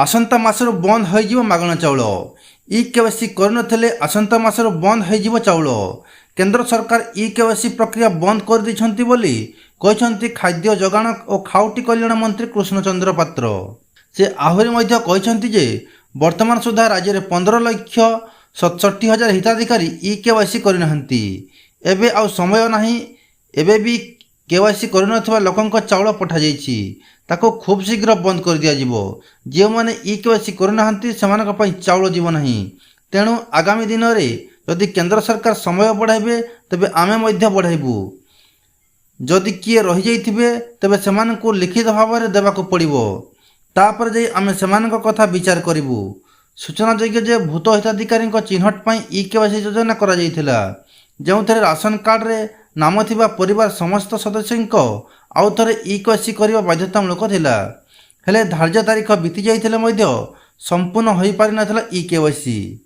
ଆସନ୍ତା ମାସରୁ ବନ୍ଦ ହୋଇଯିବ ମାଗଣା ଚାଉଳ। ଇ କେୱାଇସି କରିନଥିଲେ ଆସନ୍ତା ମାସରୁ ବନ୍ଦ ହୋଇଯିବ ଚାଉଳ। କେନ୍ଦ୍ର ସରକାର ଇ କେୱାଇସି ପ୍ରକ୍ରିୟା ବନ୍ଦ କରିଦେଇଛନ୍ତି ବୋଲି କହିଛନ୍ତି ଖାଦ୍ୟ ଯୋଗାଣ ଓ ଖାଉଟି କଲ୍ୟାଣ ମନ୍ତ୍ରୀ କୃଷ୍ଣଚନ୍ଦ୍ର ପାତ୍ର। ସେ ଆହୁରି ମଧ୍ୟ କହିଛନ୍ତି ଯେ ବର୍ତ୍ତମାନ ସୁଦ୍ଧା ରାଜ୍ୟରେ 15,67,000 ହିତାଧିକାରୀ ଇ କେୱାଇସି କରିନାହାନ୍ତି। ଏବେ ଆଉ ସମୟ ନାହିଁ। ଏବେ ବି କେୱାଇସି କରିନଥିବା ଲୋକଙ୍କ ଚାଉଳ ପଠାଯାଇଛି, ତାକୁ ଖୁବ୍ ଶୀଘ୍ର ବନ୍ଦ କରିଦିଆଯିବ। ଯେଉଁମାନେ ଇ କେୱାଇସି କରିନାହାନ୍ତି ସେମାନଙ୍କ ପାଇଁ ଚାଉଳ ଯିବ ନାହିଁ। ତେଣୁ ଆଗାମୀ ଦିନରେ ଯଦି କେନ୍ଦ୍ର ସରକାର ସମୟ ବଢ଼ାଇବେ ତେବେ ଆମେ ମଧ୍ୟ ବଢ଼ାଇବୁ। ଯଦି କିଏ ରହିଯାଇଥିବେ ତେବେ ସେମାନଙ୍କୁ ଲିଖିତ ଭାବରେ ଦେବାକୁ ପଡ଼ିବ। ତାପରେ ଯାଇ ଆମେ ସେମାନଙ୍କ କଥା ବିଚାର କରିବୁ। ସୂଚନାଯୋଗ୍ୟ ଯେ ଭୂତ ହିତାଧିକାରୀଙ୍କ ଚିହ୍ନଟ ପାଇଁ ଇ କେୱାଇସି ଯୋଜନା କରାଯାଇଥିଲା, ଯେଉଁଥିରେ ରାସନ କାର୍ଡରେ ନାମ ଥିବା ପରିବାର ସମସ୍ତ ସଦସ୍ୟଙ୍କ ଆଉ ଥରେ ଇ କେୱାଇସି କରିବା ବାଧ୍ୟତାମୂଳକ ଥିଲା। ହେଲେ ଧାର୍ଯ୍ୟ ତାରିଖ ବିତି ଯାଇଥିଲେ ମଧ୍ୟ ସମ୍ପୂର୍ଣ୍ଣ ହୋଇପାରିନଥିଲା ଇ କେୱାଇସି।